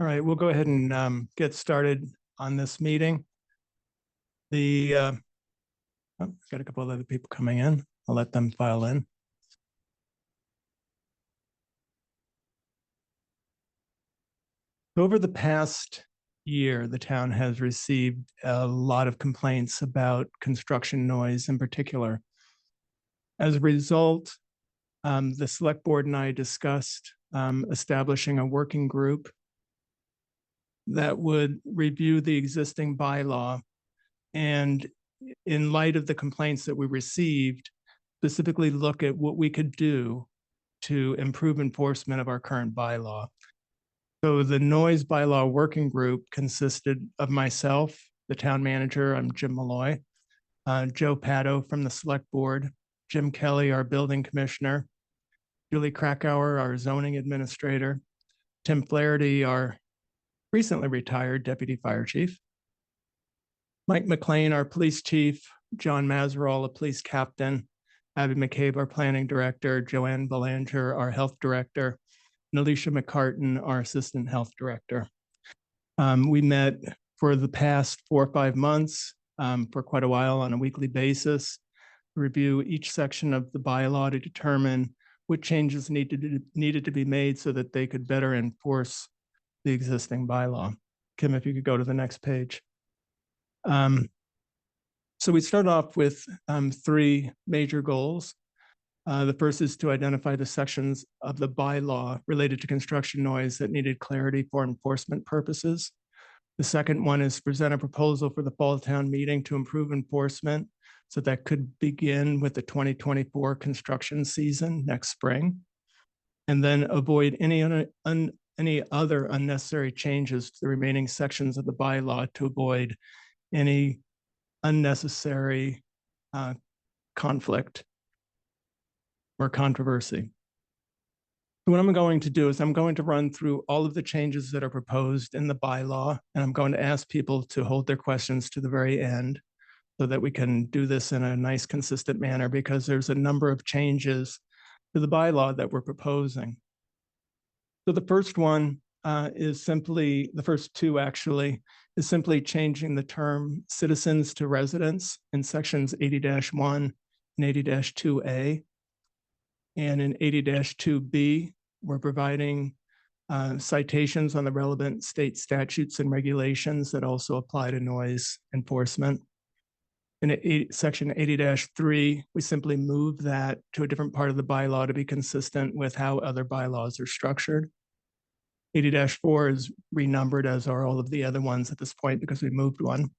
All right, we'll go ahead and get started on this meeting. Got a couple of other people coming in. I'll let them file in. Over the past year, the town has received a lot of complaints about construction noise in particular. As a result, the select board and I discussed establishing a working group that would review the existing bylaw, and in light of the complaints that we received, specifically look at what we could do to improve enforcement of our current bylaw. So the noise bylaw working group consisted of myself, the town manager, I'm Jim Malloy, Joe Pato from the select board, Jim Kelly, our building commissioner, Julie Krakauer, our zoning administrator, Tim Flaherty, our recently retired deputy fire chief, Mike McLean, our police chief, John Mazeral, a police captain, Abby McCabe, our planning director, Joanne Belanger, our health director, and Alicia McCartan, our assistant health director. We met for the past 4 or 5 months for quite a while on a weekly basis, to review each section of the bylaw to determine what changes needed to be made so that they could better enforce the existing bylaw. Kim, if you could go to the next page. So we start off with 3 major goals. The first is to identify the sections of the bylaw related to construction noise that needed clarity for enforcement purposes. The second one is present a proposal for the fall town meeting to improve enforcement, so that could begin with the 2024 construction season next spring, and then avoid any other unnecessary changes to the remaining sections of the bylaw to avoid any unnecessary conflict or controversy. So what I'm going to do is I'm going to run through all of the changes that are proposed in the bylaw, and I'm going to ask people to hold their questions to the very end so that we can do this in a nice, consistent manner, because there's a number of changes to the bylaw that we're proposing. So the first one is simply, the first 2 actually, is simply changing the term citizens to residents in sections 80-1 and 80-2A. And in 80-2B, we're providing citations on the relevant state statutes and regulations that also apply to noise enforcement. In section 80-3, we simply move that to a different part of the bylaw to be consistent with how other bylaws are structured. 80-4 is renumbered, as are all of the other ones at this point, because we moved one.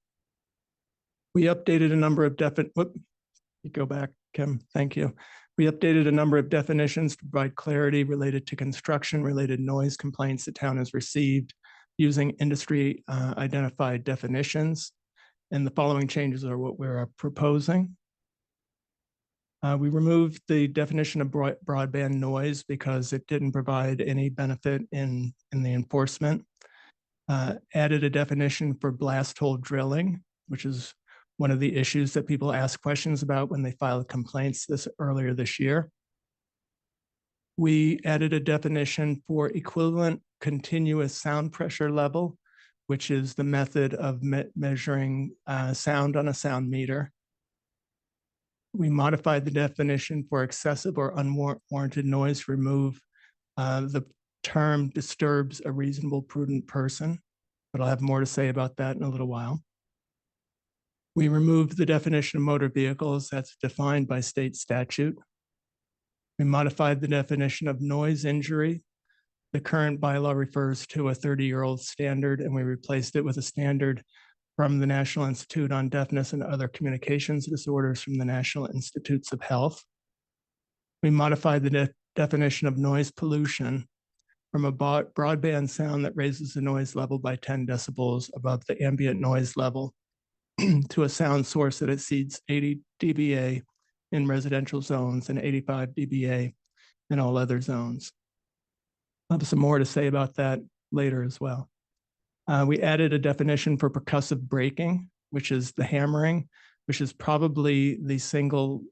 We updated a number of you go back, Kim, thank you. We updated a number of definitions to provide clarity related to construction-related noise complaints the town has received using industry identified definitions. And the following changes are what we're proposing. We removed the definition of broadband noise because it didn't provide any benefit in the enforcement. Added a definition for blast hole drilling, which is one of the issues that people ask questions about when they file complaints earlier this year. We added a definition for equivalent continuous sound pressure level, which is the method of measuring sound on a sound meter. We modified the definition for excessive or unwarranted noise to remove the term disturbs a reasonable, prudent person, but I'll have more to say about that in a little while. We removed the definition of motor vehicles that's defined by state statute. We modified the definition of noise injury. The current bylaw refers to a 30-year-old standard, and we replaced it with a standard from the National Institute on Deafness and Other Communications Disorders from the National Institutes of Health. We modified the definition of noise pollution from a broadband sound that raises the noise level by 10 decibels above the ambient noise level to a sound source that exceeds 80 dBA in residential zones and 85 dBA in all other zones. I'll have some more to say about that later as well. We added a definition for percussive breaking, which is the hammering, which is probably the single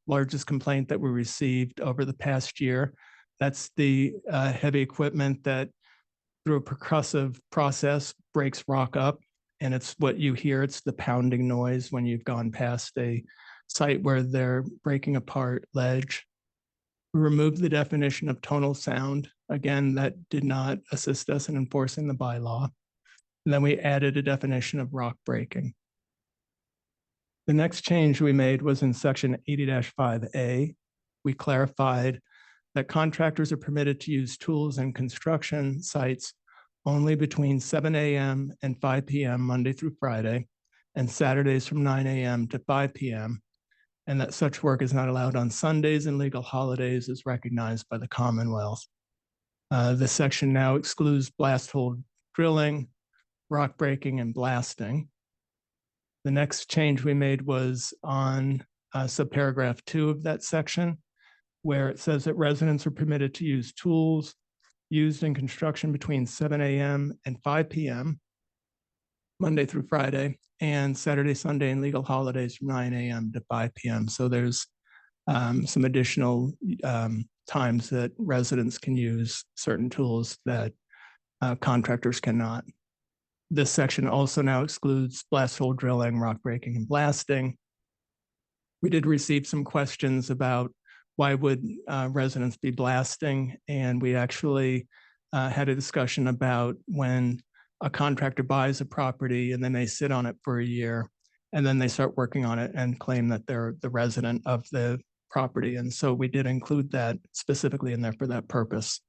largest complaint that we received over the past year. That's the heavy equipment that through a percussive process, breaks rock up, and it's what you hear. It's the pounding noise when you've gone past a site where they're breaking apart ledge. We removed the definition of tonal sound. Again, that did not assist us in enforcing the bylaw. And then we added a definition of rock breaking. The next change we made was in section 80-5A. We clarified that contractors are permitted to use tools in construction sites only between 7 a.m. and 5 p.m. Monday through Friday, and Saturdays from 9 a.m. to 5 p.m., and that such work is not allowed on Sundays and legal holidays as recognized by the Commonwealth. This section now excludes blast hole drilling, rock breaking, and blasting. The next change we made was on subparagraph 2 of that section, where it says that residents are permitted to use tools used in construction between 7 a.m. and 5 p.m. Monday through Friday, and Saturday, Sunday, and legal holidays from 9 a.m. to 5 p.m. So there's some additional times that residents can use certain tools that contractors cannot. This section also now excludes blast hole drilling, rock breaking, and blasting. We did receive some questions about why would residents be blasting, and we actually had a discussion about when a contractor buys a property and then they sit on it for a year, and then they start working on it and claim that they're the resident of the property. And so we did include that specifically in there for that purpose.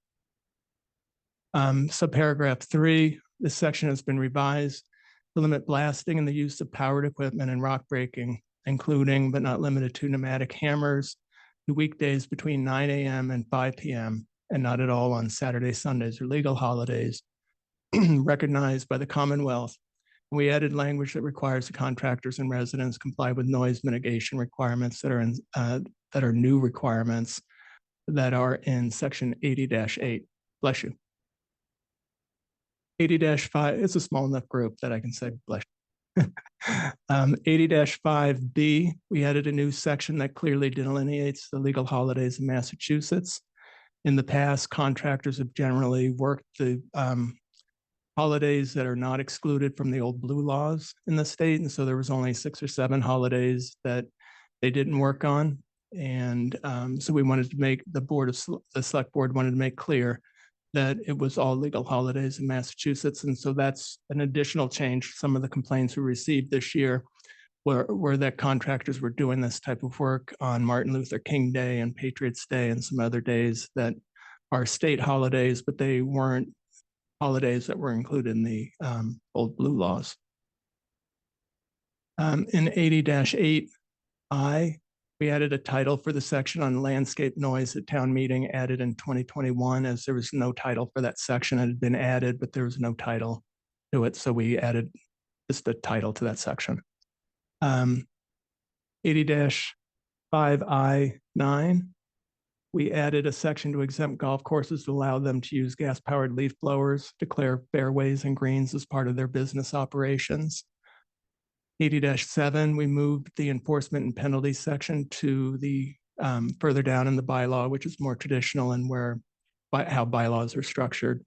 Subparagraph 3, this section has been revised to limit blasting and the use of powered equipment and rock breaking, including but not limited to pneumatic hammers, to weekdays between 9 a.m. and 5 p.m., and not at all on Saturdays, Sundays, or legal holidays recognized by the Commonwealth. We added language that requires the contractors and residents comply with noise mitigation requirements that are new requirements that are in section 80-8. Bless you. 80-5, it's a small enough group that I can say bless you. 80-5B, we added a new section that clearly delineates the legal holidays in Massachusetts. In the past, contractors have generally worked the holidays that are not excluded from the old blue laws in the state. And so there was only 6 or 7 holidays that they didn't work on. And so we wanted to make the select board wanted to make clear that it was all legal holidays in Massachusetts. And so that's an additional change. Some of the complaints we received this year were that contractors were doing this type of work on Martin Luther King Day and Patriots Day and some other days that are state holidays, but they weren't holidays that were included in the old blue laws. In 80-8I, we added a title for the section on landscape noise at town meeting, added in 2021, as there was no title for that section. It had been added, but there was no title to it. So we added just the title to that section. 80-5I9, we added a section to exempt golf courses to allow them to use gas-powered leaf blowers, declare fairways and greens as part of their business operations. 80-7, we moved the enforcement and penalty section to the further down in the bylaw, which is more traditional and how bylaws are structured.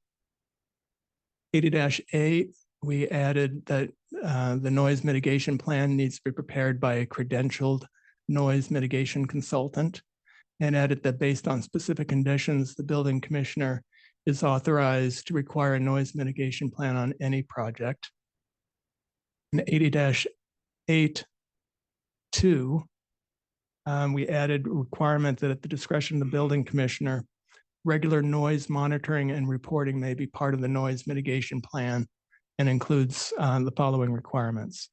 80-8, we added that the noise mitigation plan needs to be prepared by a credentialed noise mitigation consultant, and added that based on specific conditions, the building commissioner is authorized to require a noise mitigation plan on any project. In 80-8-2, we added a requirement that at the discretion of the building commissioner, regular noise monitoring and reporting may be part of the noise mitigation plan and includes the following requirements.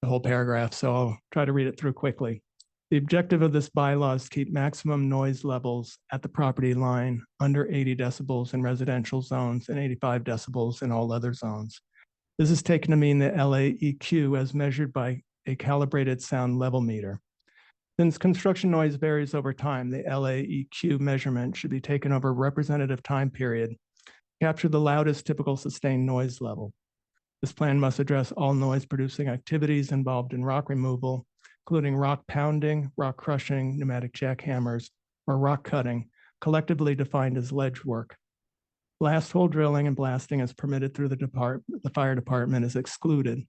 The whole paragraph, so I'll try to read it through quickly. The objective of this bylaw is to keep maximum noise levels at the property line under 80 decibels in residential zones and 85 decibels in all other zones. This is taken to mean the LAEQ as measured by a calibrated sound level meter. Since construction noise varies over time, the LAEQ measurement should be taken over a representative time period, capture the loudest typical sustained noise level. This plan must address all noise producing activities involved in rock removal, including rock pounding, rock crushing, pneumatic jackhammers, or rock cutting, collectively defined as ledge work, Blast hole drilling and blasting as permitted through the fire department is excluded.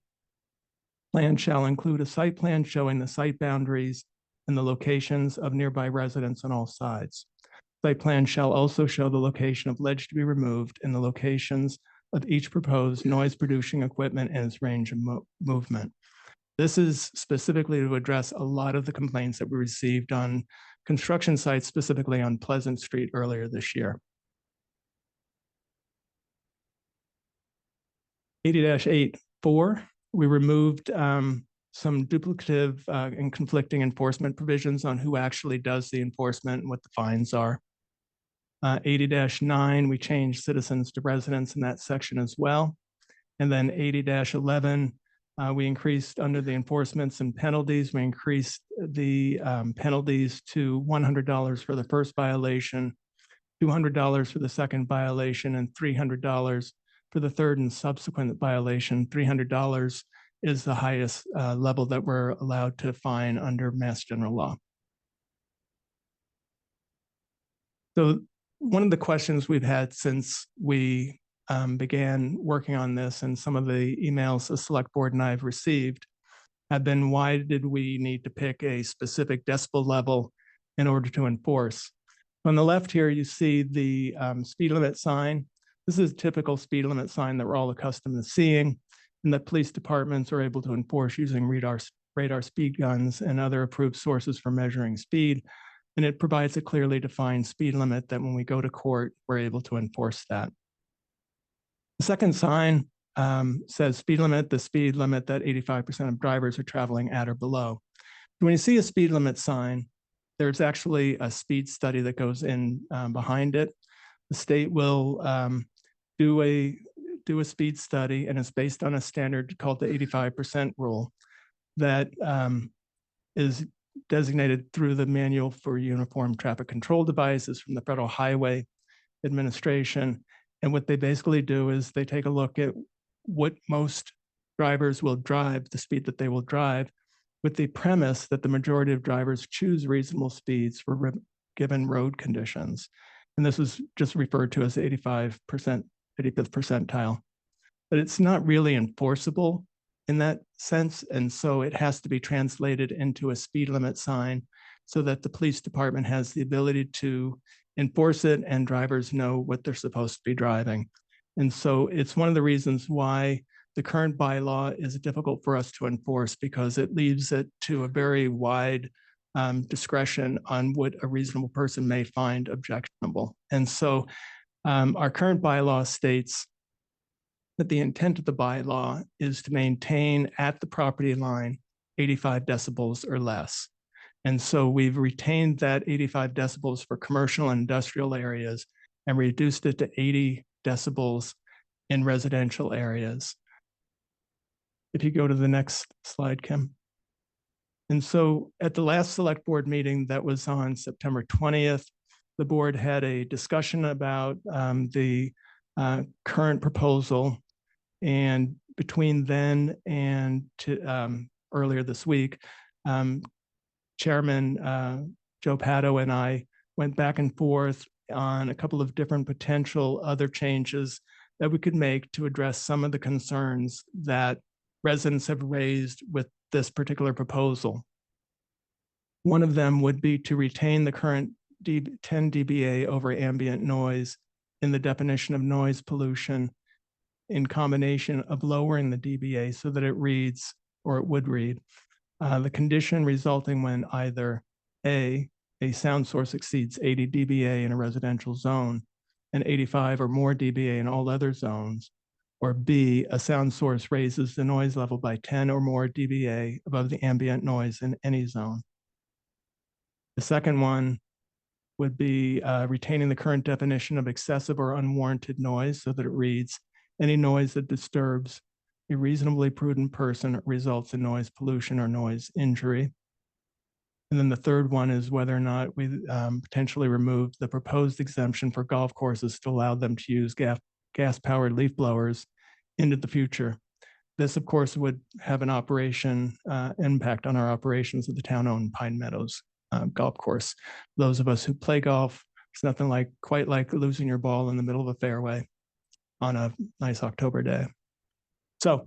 Plan shall include a site plan showing the site boundaries and the locations of nearby residents on all sides. Site plan shall also show the location of ledge to be removed and the locations of each proposed noise-producing equipment and its range of movement. This is specifically to address a lot of the complaints that we received on construction sites, specifically on Pleasant Street earlier this year. 80-8.4, we removed some duplicative and conflicting enforcement provisions on who actually does the enforcement and what the fines are. 80-9, we changed citizens to residents in that section as well. And then 80-11, we increased under the enforcements and penalties. We increased the penalties to $100 for the first violation, $200 for the second violation, and $300 for the third and subsequent violation. $300 is the highest level that we're allowed to fine under Mass General Law. So one of the questions we've had since we began working on this, and some of the emails the select board and I have received have been, why did we need to pick a specific decibel level in order to enforce? On the left here, you see the speed limit sign. This is a typical speed limit sign that we're all accustomed to seeing, and that police departments are able to enforce using radar speed guns and other approved sources for measuring speed. And it provides a clearly defined speed limit that when we go to court, we're able to enforce that. The second sign says speed limit, the speed limit that 85% of drivers are traveling at or below. When you see a speed limit sign, there's actually a speed study that goes in behind it. The state will do a speed study, and it's based on a standard called the 85% rule that is designated through the Manual for Uniform Traffic Control Devices from the Federal Highway Administration. And what they basically do is they take a look at what most drivers will drive, the speed that they will drive, with the premise that the majority of drivers choose reasonable speeds for given road conditions. And this is just referred to as the 85th percentile. But it's not really enforceable in that sense. And so it has to be translated into a speed limit sign so that the police department has the ability to enforce it and drivers know what they're supposed to be driving. And so it's one of the reasons why the current bylaw is difficult for us to enforce, because it leaves it to a very wide discretion on what a reasonable person may find objectionable. And so our current bylaw states that the intent of the bylaw is to maintain at the property line 85 decibels or less. And so we've retained that 85 decibels for commercial and industrial areas and reduced it to 80 decibels in residential areas. If you go to the next slide, Kim. And so at the last select board meeting that was on September 20th, the board had a discussion about the current proposal. And between then and earlier this week, Chairman Joe Pato and I went back and forth on a couple of different potential other changes that we could make to address some of the concerns that residents have raised with this particular proposal. One of them would be to retain the current 10 dBA over ambient noise in the definition of noise pollution, in combination of lowering the dBA so that it reads, or it would read, the condition resulting when either A, a sound source exceeds 80 dBA in a residential zone and 85 or more dBA in all other zones, or B, a sound source raises the noise level by 10 or more dBA above the ambient noise in any zone. The second one would be retaining the current definition of excessive or unwarranted noise so that it reads, any noise that disturbs a reasonably prudent person results in noise pollution or noise injury. And then the third one is whether or not we potentially remove the proposed exemption for golf courses to allow them to use gas-powered leaf blowers into the future. This, of course, would have an impact on our operations of the town-owned Pine Meadows golf course. Those of us who play golf It's nothing quite like losing your ball in the middle of a fairway on a nice October day. So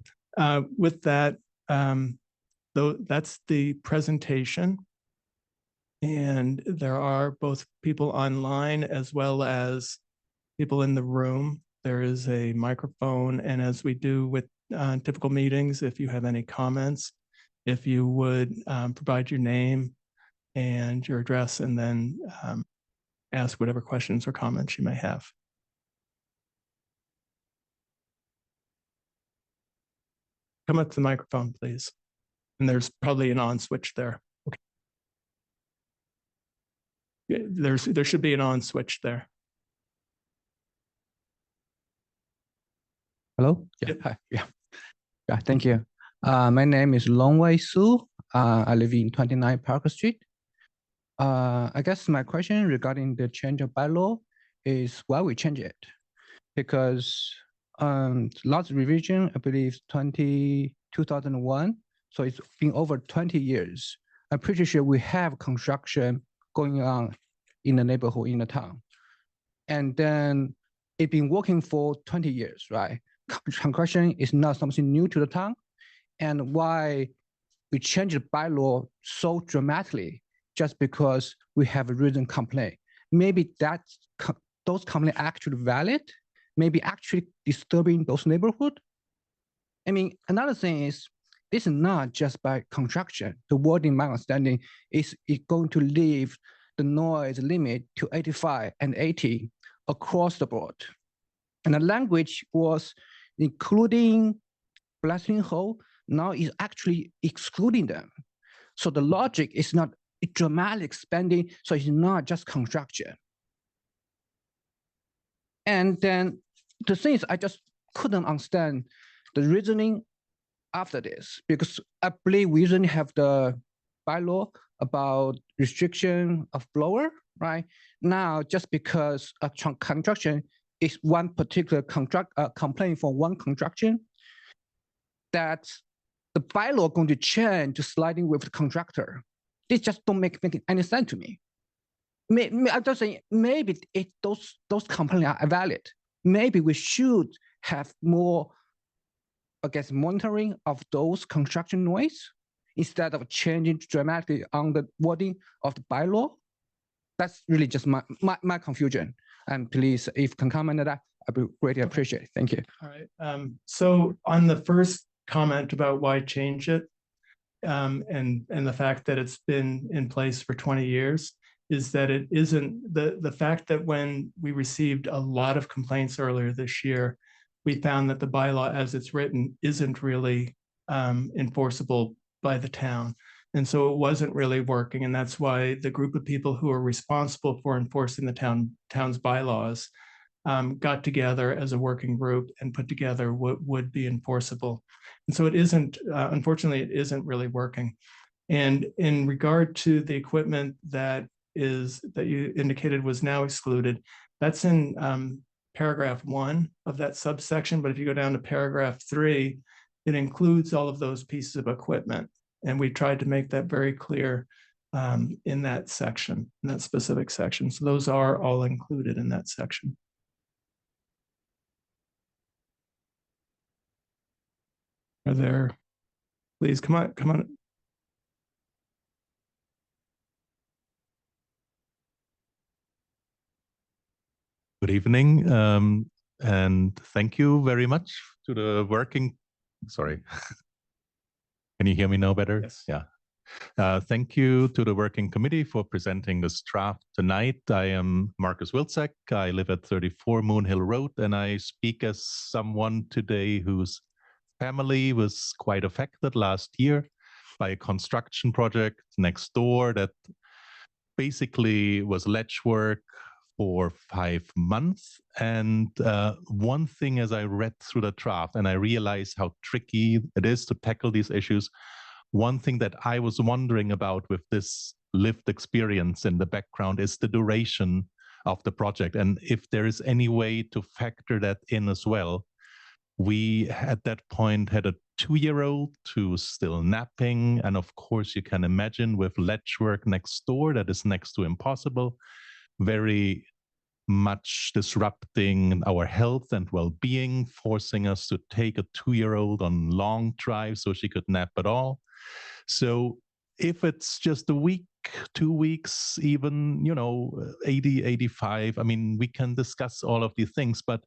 with that, that's the presentation. And there are both people online as well as people in the room. There is a microphone, and as we do with typical meetings, if you have any comments, if you would provide your name and your address, and then ask whatever questions or comments you may have. Come up to the microphone, please. And there's probably an on switch there. Okay. There should be an on switch there. Hello? Yeah. Yep. Hi. Yeah. Thank you. My name is Longwei Su. I live in 29 Parker Street. I guess my question regarding the change of bylaw is why we change it. Because last revision, I believe 2001, so it's been over 20 years. I'm pretty sure we have construction going on in the neighborhood, in the town. And then it's been working for 20 years, right? Construction is not something new to the town. And why we change the bylaw so dramatically just because we have a reason complaint. Maybe those complaints actually valid, maybe actually disturbing those neighborhood. I mean, another thing is, this is not just by construction. The word in my understanding is going to leave the noise limit to 85 and 80 across the board. And the language was including blasting hole, now is actually excluding them. So the logic is not dramatic spending, so it's not just construction. And then the thing is, I just couldn't understand the reasoning after this, because I believe we usually have the bylaw about restriction of blower, right? Now, just because a construction is one particular complaint for one construction, that the bylaw going to change to sliding with the contractor. This just don't make any sense to me. I'm just saying, maybe those complaints are valid. Maybe we should have more, I guess, monitoring of those construction noise instead of changing dramatically on the wording of the bylaw. That's really just my confusion. And please, if you can comment on that, I would greatly appreciate it. Thank you. All right. So on the first comment about why change it, and the fact that it's been in place for 20 years, is that it isn't the fact that when we received a lot of complaints earlier this year, we found that the bylaw as it's written isn't really enforceable by the town. And so it wasn't really working. And that's why the group of people who are responsible for enforcing the town's bylaws got together as a working group and put together what would be enforceable. And so it isn't, unfortunately, it isn't really working. And in regard to the equipment that you indicated was now excluded, that's in paragraph 1 of that subsection. But if you go down to paragraph 3, it includes all of those pieces of equipment. And we tried to make that very clear in that section, in that specific section. So those are all included in that section. Are there, please come on. Good evening, and thank you very much to the working, sorry. Can you hear me now better? Yes. Yeah. Thank you to the working committee for presenting this draft tonight. I am Marcus Wilczek. I live at 34 Moon Hill Road, and I speak as someone today whose family was quite affected last year by a construction project next door that basically was ledge work for 5 months. And one thing, as I read through the draft and I realized how tricky it is to tackle these issues, one thing that I was wondering about with this lived experience in the background is the duration of the project, and if there is any way to factor that in as well. We at that point had a 2-year-old who's still napping, and of course you can imagine with ledge work next door that is next to impossible, very much disrupting our health and well-being, forcing us to take a 2-year-old on long drives so she could nap at all. So if it's just a week, 2 weeks, even, 80, 85, I mean, we can discuss all of these things, but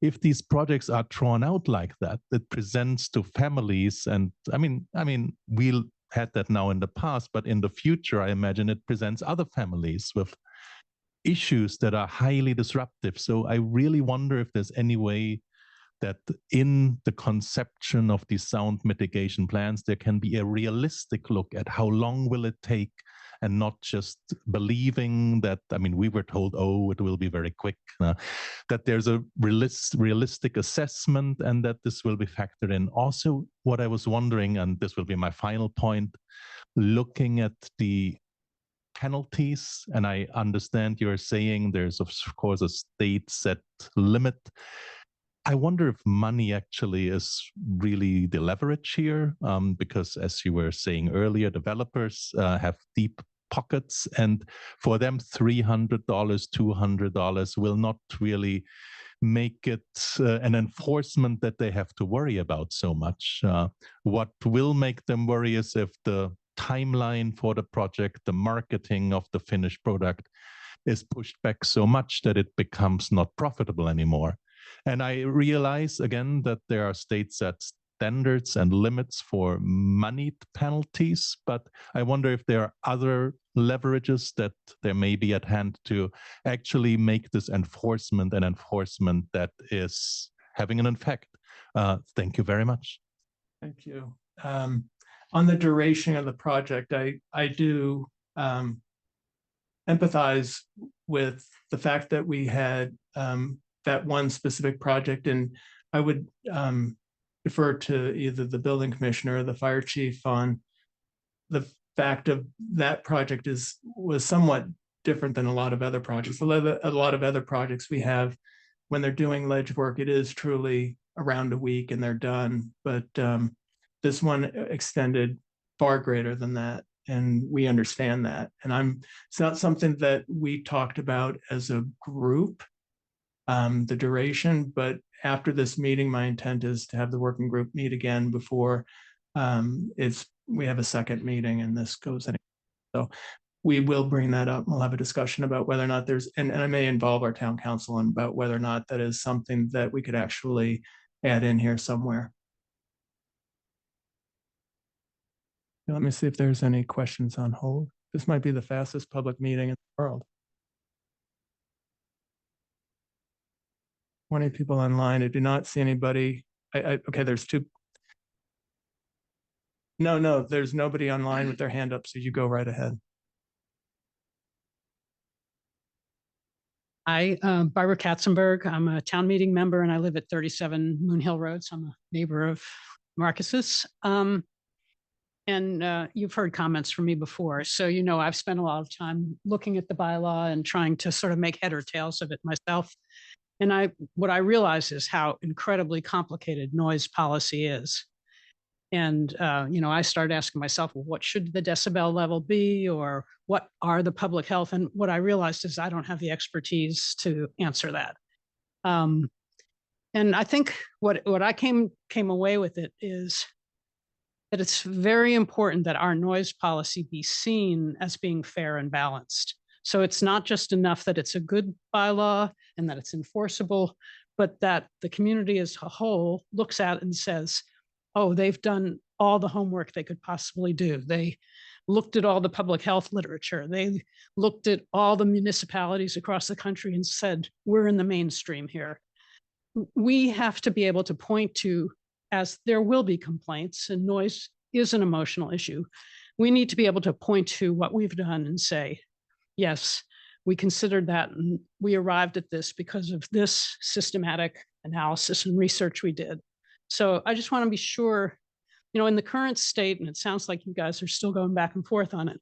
if these projects are drawn out like that, it presents to families, and I mean, we'll had that now in the past, but in the future, I imagine it presents other families with issues that are highly disruptive. So I really wonder if there's any way that in the conception of these sound mitigation plans, there can be a realistic look at how long will it take, and not just believing that, I mean, we were told, oh, it will be very quick, that there's a realistic assessment and that this will be factored in. Also, what I was wondering, and this will be my final point, looking at the penalties, and I understand you're saying there's, of course, a state set limit. I wonder if money actually is really the leverage here, because as you were saying earlier, developers have deep pockets, and for them, $300, $200 will not really make it an enforcement that they have to worry about so much. What will make them worry is if the timeline for the project, the marketing of the finished product is pushed back so much that it becomes not profitable anymore. And I realize, again, that there are state set standards and limits for money penalties, but I wonder if there are other leverages that there may be at hand to actually make this enforcement an enforcement that is having an effect. Thank you very much. Thank you. On the duration of the project, I do empathize with the fact that we had that one specific project, and I would defer to either the building commissioner or the fire chief on the fact of that project was somewhat different than a lot of other projects. A lot of other projects we have, when they're doing ledge work, it is truly around a week and they're done. But this one extended far greater than that, and we understand that. And it's not something that we talked about as a group, the duration, but after this meeting, my intent is to have the working group meet again before we have a second meeting and this goes in. So we will bring that up. We'll have a discussion about whether or not and I may involve our town council on about whether or not that is something that we could actually add in here somewhere. Let me see if there's any questions on hold. This might be the fastest public meeting in the world. 20 people online. I do not see anybody. Okay, there's two. No, there's nobody online with their hand up, so you go right ahead. Hi, Barbara Katzenberg. I'm a town meeting member and I live at 37 Moon Hill Road, so I'm a neighbor of Marcus's. And you've heard comments from me before, so you know I've spent a lot of time looking at the bylaw and trying to sort of make head or tails of it myself. And what I realize is how incredibly complicated noise policy is. And, I started asking myself, well, what should the decibel level be, or what are the public health? And what I realized is I don't have the expertise to answer that. And I think what I came away with it is that it's very important that our noise policy be seen as being fair and balanced. So it's not just enough that it's a good bylaw and that it's enforceable, but that the community as a whole looks at it and says, oh, they've done all the homework they could possibly do. They looked at all the public health literature. They looked at all the municipalities across the country and said, we're in the mainstream here. We have to be able to point to, as there will be complaints, and noise is an emotional issue, we need to be able to point to what we've done and say, yes, we considered that and we arrived at this because of this systematic analysis and research we did. So I just want to be sure, in the current state, and it sounds like you guys are still going back and forth on it,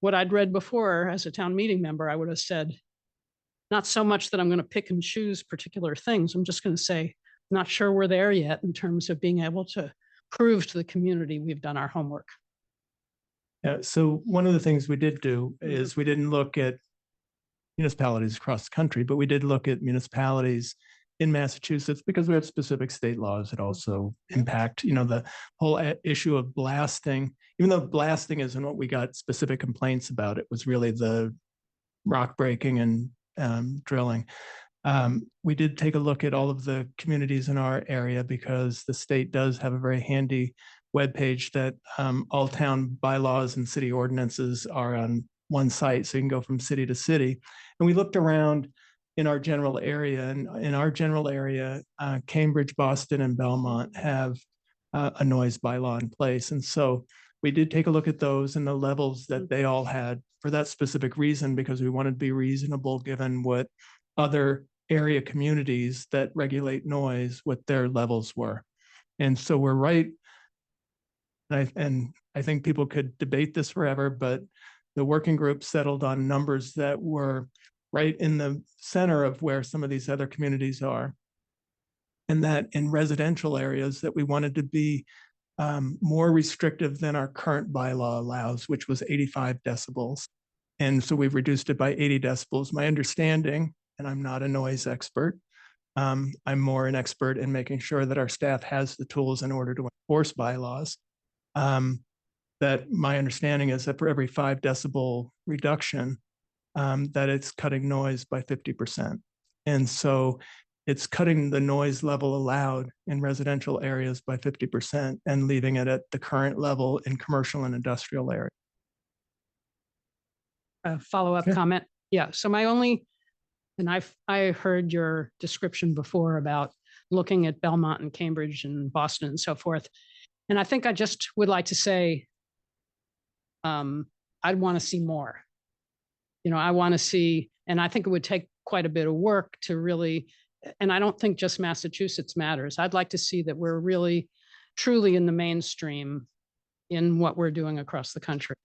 what I'd read before as a town meeting member, I would have said, not so much that I'm going to pick and choose particular things. I'm just going to say, not sure we're there yet in terms of being able to prove to the community we've done our homework. Yeah, so one of the things we did do is we didn't look at, municipalities across the country, but we did look at municipalities in Massachusetts because we have specific state laws that also impact, the whole issue of blasting. Even though blasting isn't what we got specific complaints about, it was really the rock breaking and drilling. We did take a look at all of the communities in our area because the state does have a very handy webpage that all town bylaws and city ordinances are on one site, so you can go from city to city. And we looked around in our general area, and in our general area, Cambridge, Boston, and Belmont have a noise bylaw in place. And so we did take a look at those and the levels that they all had for that specific reason, because we wanted to be reasonable given what other area communities that regulate noise, what their levels were. And so we're right. And I think people could debate this forever, but the working group settled on numbers that were right in the center of where some of these other communities are. And that in residential areas that we wanted to be more restrictive than our current bylaw allows, which was 85 decibels. And so we've reduced it by 80 decibels. My understanding, and I'm not a noise expert, I'm more an expert in making sure that our staff has the tools in order to enforce bylaws. That my understanding is that for every 5 decibel reduction, that it's cutting noise by 50%. And so it's cutting the noise level allowed in residential areas by 50% and leaving it at the current level in commercial and industrial areas. A follow-up comment. Yeah. So my only, and I heard your description before about looking at Belmont and Cambridge and Boston and so forth. And I think I just would like to say, I'd want to see more. I want to see, and I think it would take quite a bit of work to really, and I don't think just Massachusetts matters. I'd like to see that we're really, truly in the mainstream in what we're doing across the country.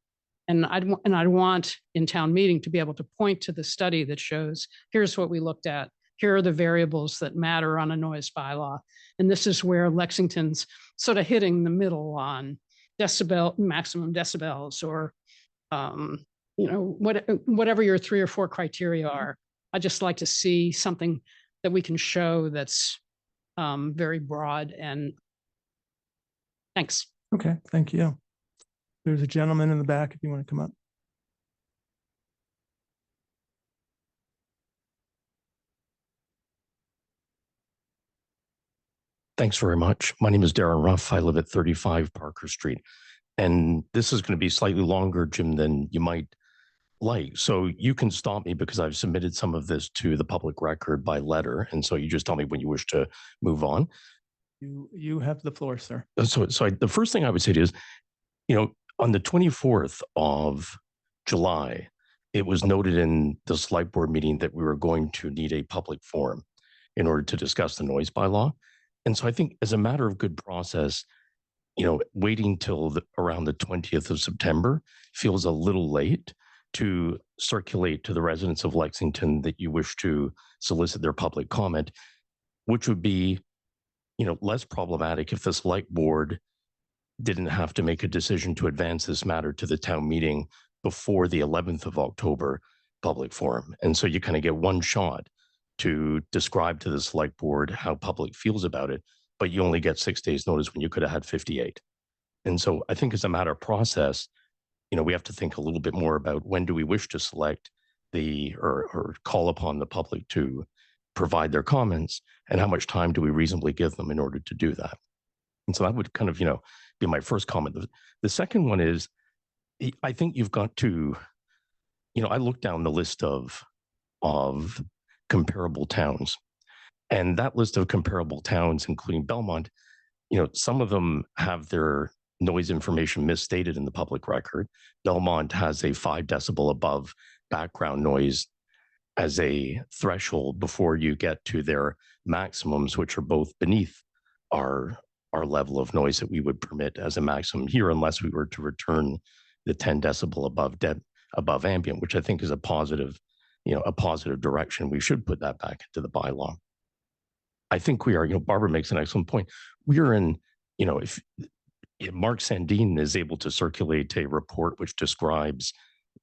And I'd want in town meeting to be able to point to the study that shows, here's what we looked at. Here are the variables that matter on a noise bylaw. And this is where Lexington's sort of hitting the middle on maximum decibels, or, whatever your 3 or 4 criteria are. I just like to see something that we can show that's very broad. And thanks. Okay, thank you. There's a gentleman in the back if you want to come up. Thanks very much. My name is Darren Ruff. I live at 35 Parker Street. And this is going to be slightly longer, Jim, than you might like. So you can stop me because I've submitted some of this to the public record by letter. And so you just tell me when you wish to move on. You have the floor, sir. So the first thing I would say is, on the 24th of July, it was noted in the select board meeting that we were going to need a public forum in order to discuss the noise bylaw. And so I think as a matter of good process, waiting till around the 20th of September feels a little late to circulate to the residents of Lexington that you wish to solicit their public comment, which would be, less problematic if the select board didn't have to make a decision to advance this matter to the town meeting before the 11th of October public forum. And so you kind of get one shot to describe to the select board how public feels about it, but you only get 6 days notice when you could have had 58. And so I think as a matter of process, we have to think a little bit more about when do we wish to select or call upon the public to provide their comments, and how much time do we reasonably give them in order to do that. And so that would kind of, be my first comment. The second one is, I think you've got to, I looked down the list of comparable towns, and that list of comparable towns, including Belmont, some of them have their noise information misstated in the public record. Belmont has a 5 decibel above background noise as a threshold before you get to their maximums, which are both beneath our level of noise that we would permit as a maximum here, unless we were to return the 10 decibel above ambient, which I think is a positive direction. We should put that back into the bylaw. I think we are, Barbara makes an excellent point. We are in, if Mark Sandine is able to circulate a report which describes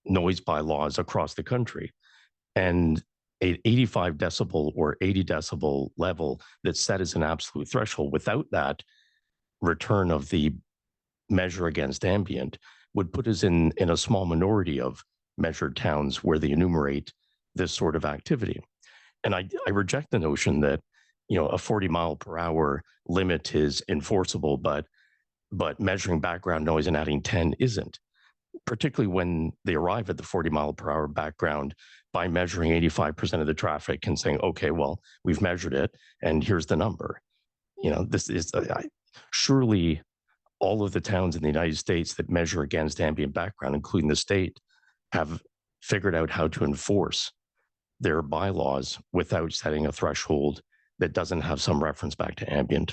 noise bylaws across the country, and a 85 decibel or 80 decibel level that's set as an absolute threshold, without that return of the measure against ambient, would put us in a small minority of measured towns where they enumerate this sort of activity. And I reject the notion that, you know, a 40-mile-per-hour limit is enforceable, but measuring background noise and adding 10 isn't, particularly when they arrive at the 40-mile-per-hour background by measuring 85% of the traffic and saying, okay, well, we've measured it and here's the number. You know, this is surely all of the towns in the United States that measure against ambient background, including the state, have figured out how to enforce their bylaws without setting a threshold that doesn't have some reference back to ambient.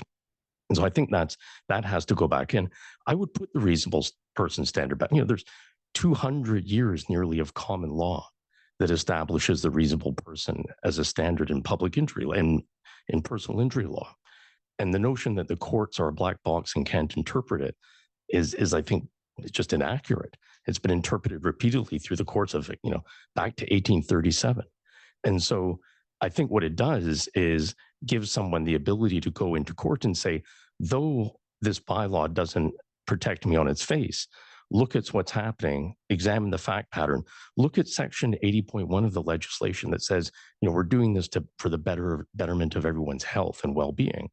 And so I think that has to go back in. I would put the reasonable person standard back. You know, there's 200 years nearly of common law that establishes the reasonable person as a standard in public injury and in personal injury law. And the notion that the courts are a black box and can't interpret it is I think, it's just inaccurate. It's been interpreted repeatedly through the courts of, you know, back to 1837. And so I think what it does is give someone the ability to go into court and say, though this bylaw doesn't protect me on its face, look at what's happening, examine the fact pattern, look at section 80.1 of the legislation that says, you know, we're doing this for the betterment of everyone's health and well-being.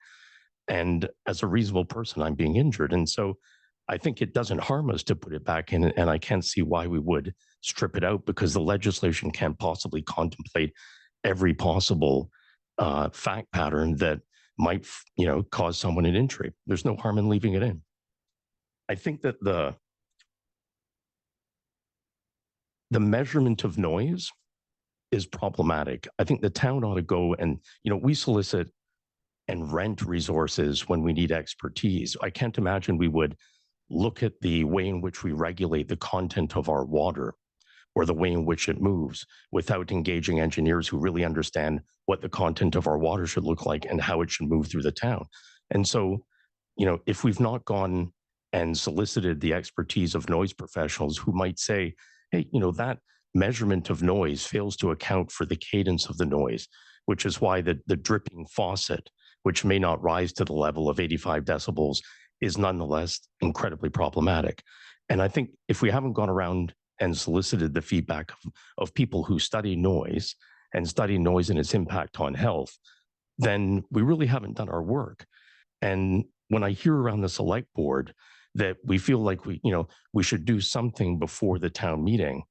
And as a reasonable person, I'm being injured. And so I think it doesn't harm us to put it back in, and I can't see why we would strip it out, because the legislation can't possibly contemplate every possible fact pattern that might, you know, cause someone an injury. There's no harm in leaving it in. I think that the measurement of noise is problematic. I think the town ought to go and, you know, we solicit and rent resources when we need expertise. I can't imagine we would look at the way in which we regulate the content of our water or the way in which it moves without engaging engineers who really understand what the content of our water should look like and how it should move through the town. And so, you know, if we've not gone and solicited the expertise of noise professionals who might say, hey, you know, that measurement of noise fails to account for the cadence of the noise, which is why the dripping faucet, which may not rise to the level of 85 decibels, is nonetheless incredibly problematic. And I think if we haven't gone around and solicited the feedback of people who study noise and study noise and its impact on health, then we really haven't done our work. And when I hear around the select board that we feel like we should do something before the town meeting,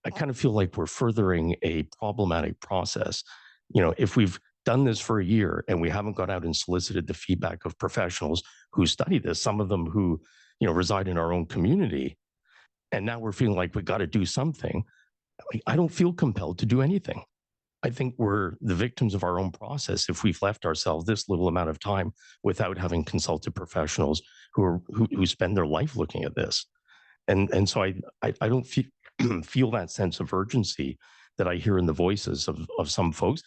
I kind of feel like we're furthering a problematic process. You know, if we've done this for a year and we haven't gone out and solicited the feedback of professionals who study this, some of them who, you know, reside in our own community, and now we're feeling like we got to do something, I don't feel compelled to do anything. I think we're the victims of our own process if we've left ourselves this little amount of time without having consulted professionals who spend their life looking at this. And so I don't feel that sense of urgency that I hear in the voices of some folks.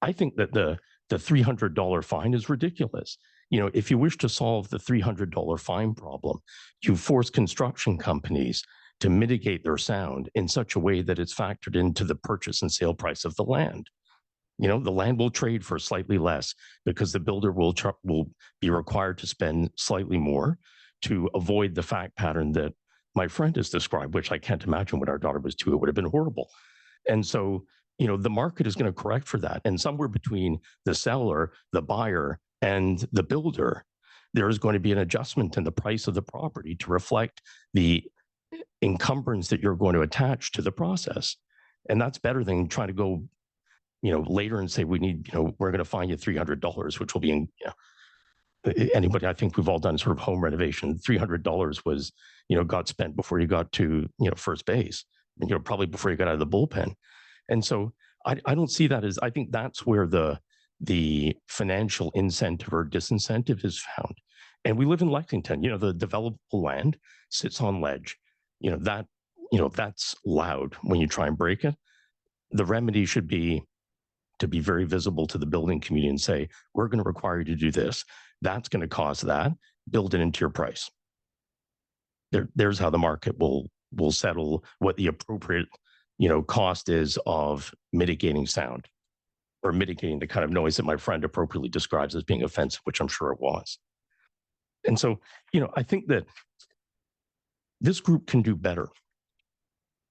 I think that the $300 fine is ridiculous. You know, if you wish to solve the $300 fine problem, you force construction companies to mitigate their sound in such a way that it's factored into the purchase and sale price of the land. You know, the land will trade for slightly less because the builder will be required to spend slightly more to avoid the fact pattern that my friend has described, which I can't imagine when our daughter was 2, it would have been horrible. And so, you know, the market is going to correct for that. And somewhere between the seller, the buyer, and the builder, there is going to be an adjustment in the price of the property to reflect the encumbrance that you're going to attach to the process. And that's better than trying to go, you know, later and say, we need, you know, we're going to fine you $300, which will be in, you know, anybody, I think we've all done sort of home renovation. $300 was, you know, got spent before you got to, you know, first base, you know, probably before you got out of the bullpen. And so I don't see that as, I think that's where the financial incentive or disincentive is found. And we live in Lexington, you know, the developable land sits on ledge, you know, that's loud when you try and break it. The remedy should be to be very visible to the building community and say, we're going to require you to do this. That's going to cost that, build it into your price. There's how the market will settle what the appropriate cost is of mitigating sound or mitigating the kind of noise that my friend appropriately describes as being offensive, which I'm sure it was. And so, I think that this group can do better.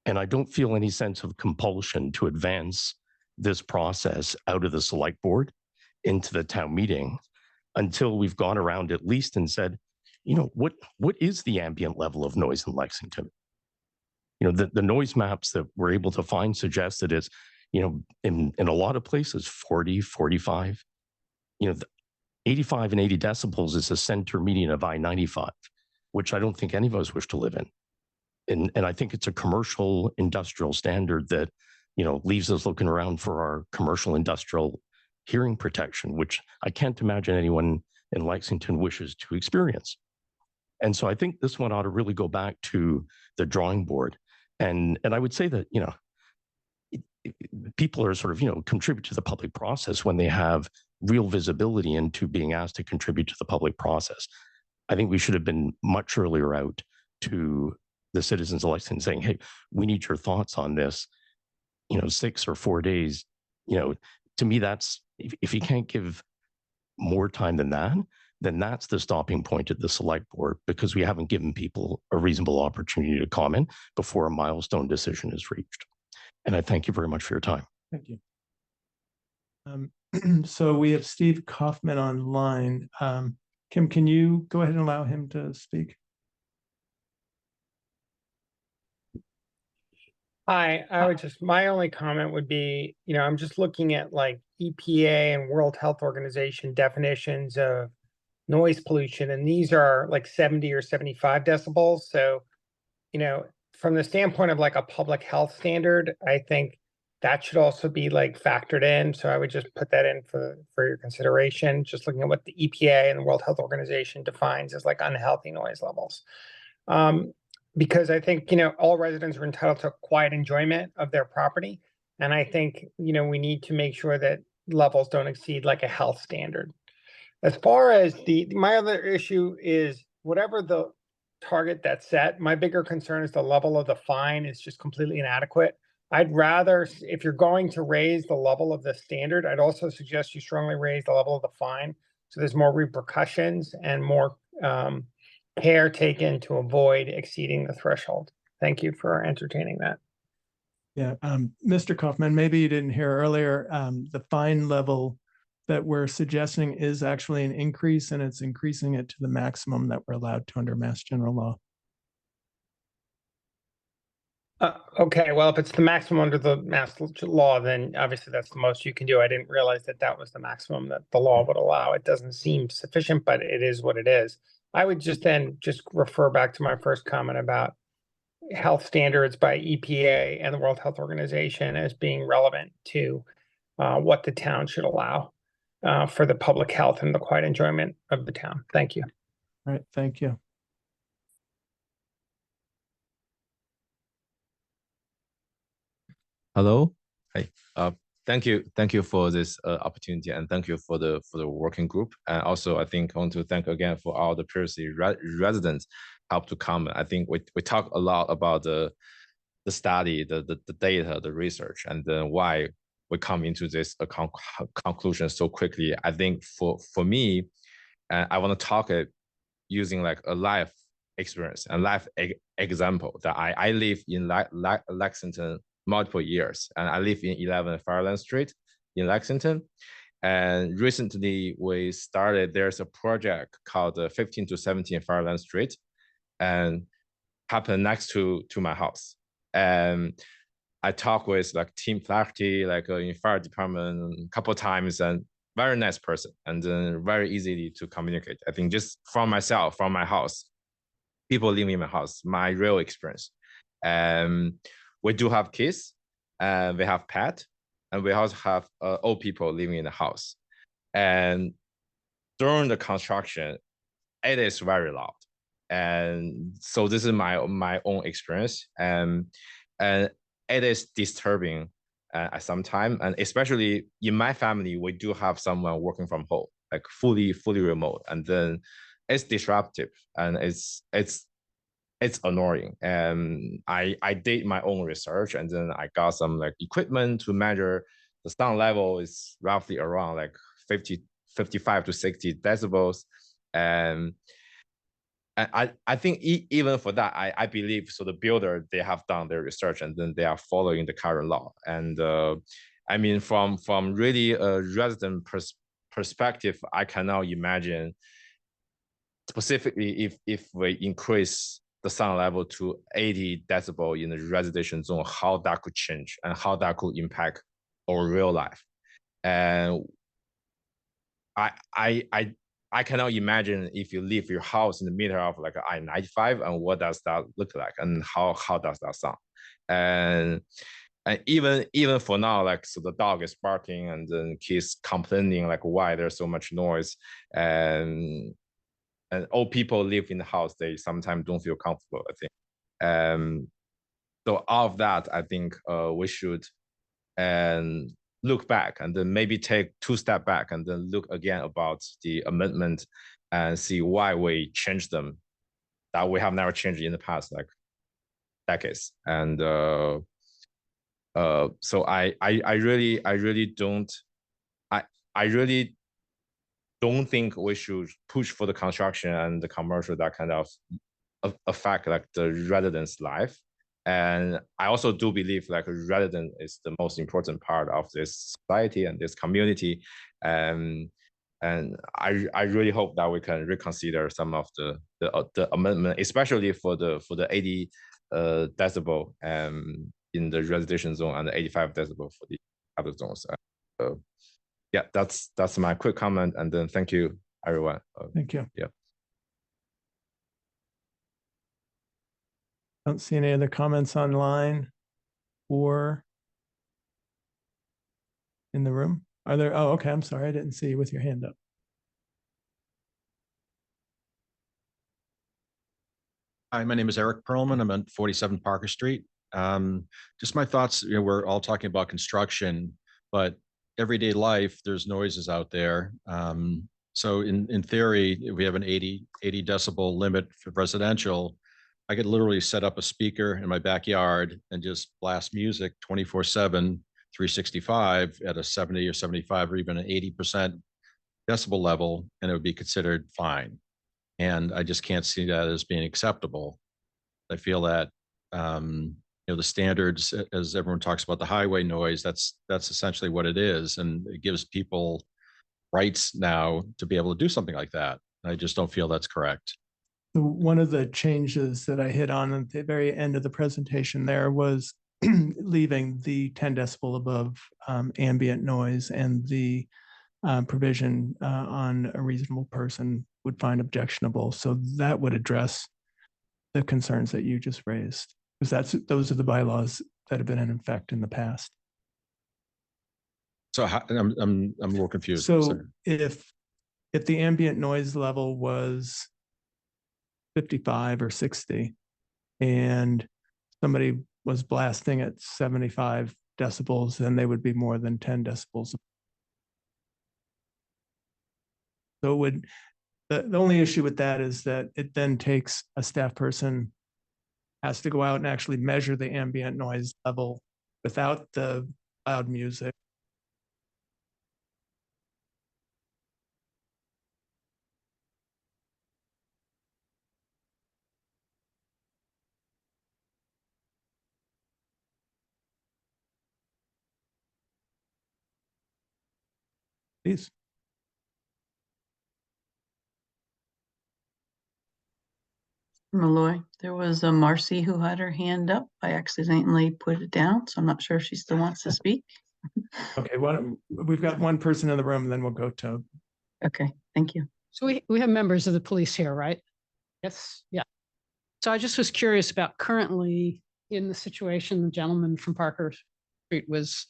And I don't feel any sense of compulsion to advance this process out of the select board into the town meeting until we've gone around at least and said, what is the ambient level of noise in Lexington? The noise maps that we're able to find suggest that it's, in a lot of places, 40, 45, 85 and 80 decibels is the center median of I-95, which I don't think any of us wish to live in. And I think it's a commercial industrial standard that, leaves us looking around for our commercial industrial hearing protection, which I can't imagine anyone in Lexington wishes to experience. And so I think this one ought to really go back to the drawing board. And I would say that, people are sort of, contribute to the public process when they have real visibility into being asked to contribute to the public process. I think we should have been much earlier out to the citizens election saying, hey, we need your thoughts on this, 6 or 4 days. To me, that's, if you can't give more time than that, then that's the stopping point at the select board, because we haven't given people a reasonable opportunity to comment before a milestone decision is reached. And I thank you very much for your time. Thank you. So we have Steve Kaufman online. Kim, can you go ahead and allow him to speak? Hi, I would just, my only comment would be, I'm just looking at like EPA and World Health Organization definitions of noise pollution, and these are like 70 or 75 decibels. So, from the standpoint of like a public health standard, I think that should also be like factored in. So I would just put that in for your consideration, just looking at what the EPA and the World Health Organization defines as like unhealthy noise levels. Because I think, all residents are entitled to quiet enjoyment of their property. And I think, we need to make sure that levels don't exceed like a health standard. As far as my other issue is whatever the target that's set, my bigger concern is the level of the fine is just completely inadequate. I'd rather, if you're going to raise the level of the standard, I'd also suggest you strongly raise the level of the fine so there's more repercussions and more care taken to avoid exceeding the threshold. Thank you for entertaining that. Yeah, Mr. Kaufman, maybe you didn't hear earlier, the fine level that we're suggesting is actually an increase, and it's increasing it to the maximum that we're allowed to under Mass General Law. Okay, well, if it's the maximum under the Mass Law, then obviously that's the most you can do. I didn't realize that that was the maximum that the law would allow. It doesn't seem sufficient, but it is what it is. I would just refer back to my first comment about health standards by EPA and the World Health Organization as being relevant to what the town should allow for the public health and the quiet enjoyment of the town. Thank you. All right, thank you. Hello. Hi. Thank you for this opportunity, and thank you for the working group. And also, I think I want to thank again for all the previously residents help to comment. I think we talk a lot about the study, the data, the research, and then why we come into this conclusion so quickly. I think for me, I want to talk it using like a life experience and life example that I live in Lexington multiple years, and I live in 11 Fireland Street in Lexington. And recently we started, there's a project called 15 to 17 Fireland Street, and happened next to my house. And I talked with like team faculty, like in fire department a couple of times, and very nice person, and then very easy to communicate. I think just from myself, from my house, people living in my house, my real experience. We do have kids, and we have pet, and we also have old people living in the house. And during the construction, it is very loud. And so this is my own experience, and it is disturbing at some time. And especially in my family, we do have someone working from home, like fully remote, and then it's disruptive, and it's it's annoying. And I did my own research, and then I got some like equipment to measure the sound level is roughly around like 55 to 60 decibels. And I think even for that, I believe so the builder, they have done their research and then they are following the current law. And I mean, from really a resident perspective, I cannot imagine specifically if we increase the sound level to 80 decibel in the residential zone, how that could change and how that could impact our real life. And I cannot imagine if you leave your house in the middle of like I-95 and what does that look like and how does that sound. And even for now, like, so the dog is barking and then kids complaining like why there's so much noise, and old people live in the house, they sometimes don't feel comfortable, I think. So all of that, I think we should and look back and then maybe take 2 steps back and then look again about the amendment and see why we changed them that we have never changed in the past like decades. And so I really don't think we should push for the construction and the commercial that kind of affect like the residents' life. And I also do believe like a resident is the most important part of this society and this community. And I really hope that we can reconsider some of the amendment, especially for the 80 decibel in the residential zone and the 85 decibel for the other zones. Yeah, that's my quick comment, and then thank you everyone. Thank you. Yeah. Don't see any other comments online or in the room. Are there? Oh, okay. I'm sorry. I didn't see you with your hand up. Hi, my name is Eric Perlman. I'm on 47 Parker Street. Just my thoughts, we're all talking about construction, but everyday life, there's noises out there. So in theory, if we have an 80 decibel limit for residential, I could literally set up a speaker in my backyard and just blast music 24/7, 365 at a 70 or 75 or even an 80% decibel level, and it would be considered fine. And I just can't see that as being acceptable. I feel that the standards, as everyone talks about the highway noise, that's essentially what it is, and it gives people rights now to be able to do something like that. I just don't feel that's correct. So one of the changes that I hit on at the very end of the presentation there was leaving the 10 decibel above ambient noise and the provision on a reasonable person would find objectionable. So that would address the concerns that you just raised, because those are the bylaws that have been in effect in the past. So I'm a little confused. So Sorry. if the ambient noise level was 55 or 60 and somebody was blasting at 75 decibels, then they would be more than 10 decibels. So it would, the only issue with that is that it then takes a staff person has to go out and actually measure the ambient noise level without the loud music. Please. Malloy, there was a Marcy who had her hand up. I accidentally put it down, so I'm not sure if she still wants to speak. Okay, we've got one person in the room, and then we'll go to. Okay, thank you. So we have members of the police here, right? Yes, yeah. So I just was curious about currently in the situation the gentleman from Parker Street was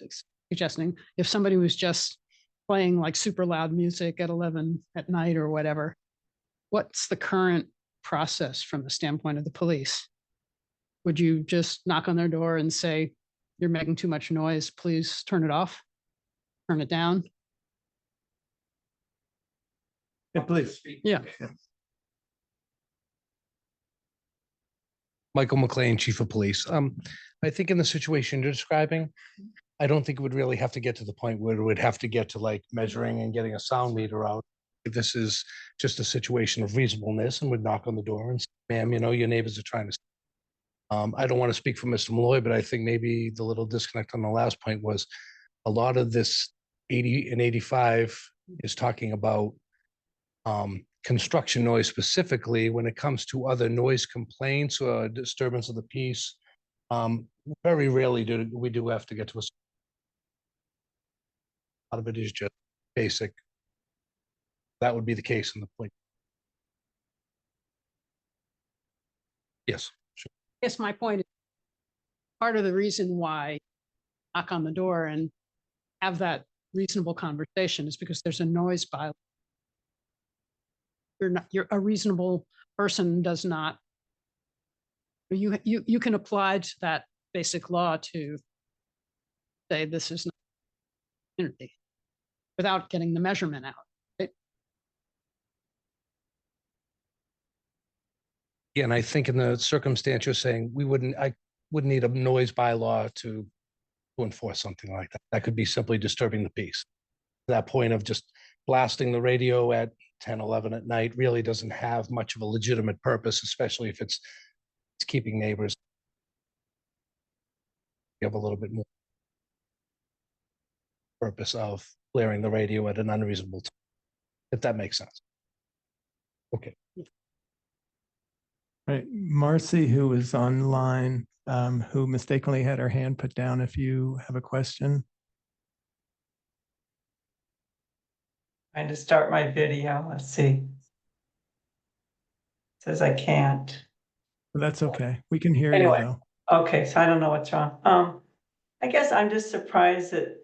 suggesting, if somebody was just playing like super loud music at 11 at night or whatever, what's the current process from the standpoint of the police? Would you just knock on their door and say, you're making too much noise, please turn it off, turn it down? Yeah, please. Yeah. Michael McLean, Chief of Police. I think in the situation you're describing, I don't think it would really have to get to the point where it would have to get to like measuring and getting a sound meter out. This is just a situation of reasonableness and would knock on the door and say, ma'am, you know, your neighbors are trying to. I don't want to speak for Mr. Malloy, but I think maybe the little disconnect on the last point was a lot of this 80 and 85 is talking about construction noise specifically. When it comes to other noise complaints or disturbance of the peace, very rarely do we have to get to a lot of it is just basic. That would be the case in the point. Yes, sure. I guess my point is part of the reason why knock on the door and have that reasonable conversation is because there's a noise bylaw. You're a reasonable person does not. You can apply to that basic law to say this is not community without getting the measurement out. Right? Yeah, and I think in the circumstance you're saying I wouldn't need a noise bylaw to enforce something like that. That could be simply disturbing the peace. That point of just blasting the radio at 10, 11 at night really doesn't have much of a legitimate purpose, especially if it's keeping neighbors. You have a little bit more purpose of blaring the radio at an unreasonable time, if that makes sense. Okay. Right, Marcy, who was online, who mistakenly had her hand put down. If you have a question. Trying to start my video. Let's see. It says I can't. That's okay. We can hear Anyway. you though. Okay, so I don't know what's wrong. I guess I'm just surprised that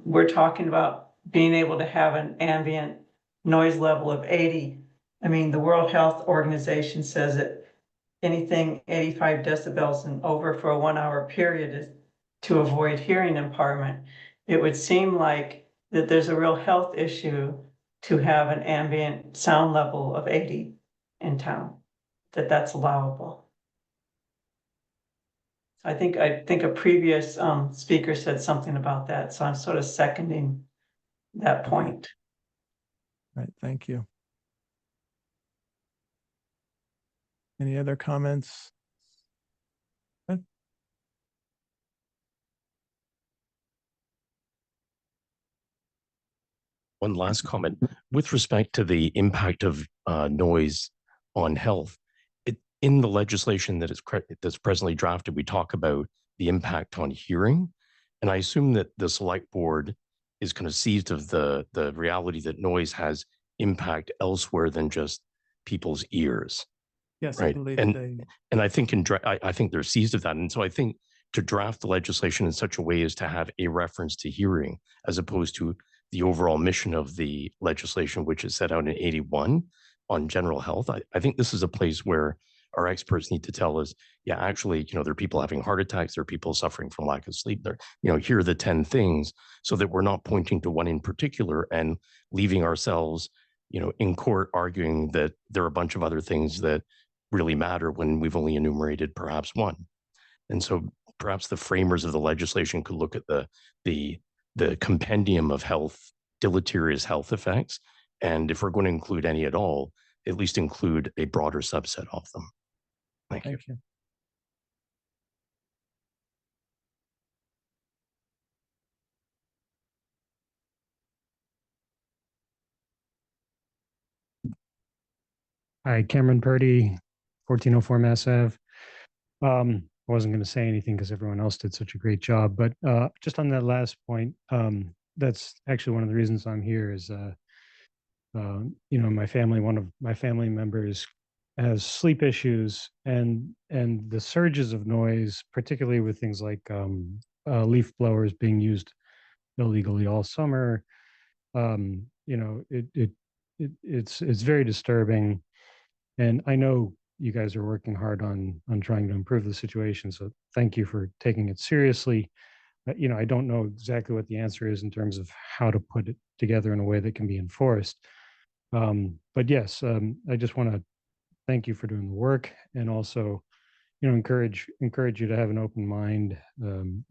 we're talking about being able to have an ambient noise level of 80. I mean, the World Health Organization says that anything 85 decibels and over for a 1 hour period is to avoid hearing impairment. It would seem like that there's a real health issue to have an ambient sound level of 80 in town, that's allowable. I think a previous speaker said something about that, so I'm sort of seconding that point. Right, thank you. Any other comments? Good. One last comment with respect to the impact of noise on health. In the legislation that's presently drafted, we talk about the impact on hearing, and I assume that the select board is kind of seized of the reality that noise has impact elsewhere than just people's ears. Yes, right? I believe And I think I think they're seized of that, and so I think to draft the legislation in such a way as to have a reference to hearing as opposed to the overall mission of the legislation, which is set out in 81 on general health. I think this is a place where our experts need to tell us, yeah, actually, you know, there are people having heart attacks, there are people suffering from lack of sleep. There, you know, here are the 10 things, so that we're not pointing to one in particular and leaving ourselves, you know, in court arguing that there are a bunch of other things that really matter when we've only enumerated perhaps one. And so perhaps the framers of the legislation could look at the compendium of deleterious health effects, and if we're going to include any at all, at least include a broader subset of them. Thank you. Hi, Cameron Purdy, 1404 Mass Ave. I wasn't going to say anything because everyone else did such a great job, but just on that last point, that's actually one of the reasons I'm here is, you know, one of my family members has sleep issues, and the surges of noise, particularly with things like leaf blowers being used illegally all summer, you know, it's very disturbing. And I know you guys are working hard on trying to improve the situation. So thank you for taking it seriously. You know, I don't know exactly what the answer is in terms of how to put it together in a way that can be enforced. But yes, I just want to thank you for doing the work, and also, encourage you to have an open mind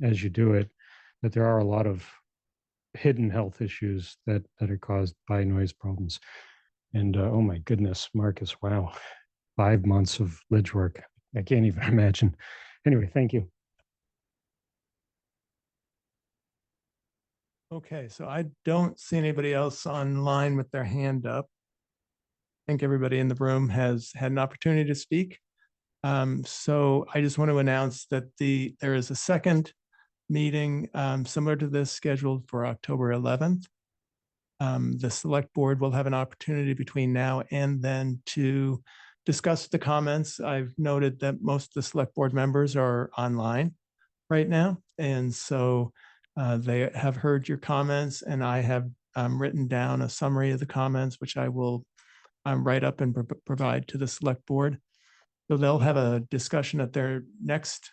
as you do it, that there are a lot of hidden health issues that are caused by noise problems. And oh my goodness, Marcus, wow, 5 months of ledge work. I can't even imagine. Anyway, thank you. Okay, so I don't see anybody else online with their hand up. I think everybody in the room has had an opportunity to speak. So I just want to announce that there is a second meeting similar to this scheduled for October 11th. The select board will have an opportunity between now and then to discuss the comments. I've noted that most of the select board members are online right now. And so they have heard your comments, and I have written down a summary of the comments, which I will write up and provide to the select board. So they'll have a discussion at their next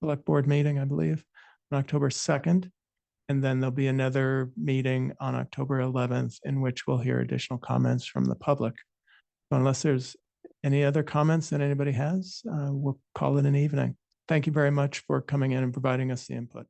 select board meeting, I believe, on October 2nd. And then there'll be another meeting on October 11th in which we'll hear additional comments from the public. So unless there's any other comments that anybody has, we'll call it an evening. Thank you very much for coming in and providing us the input.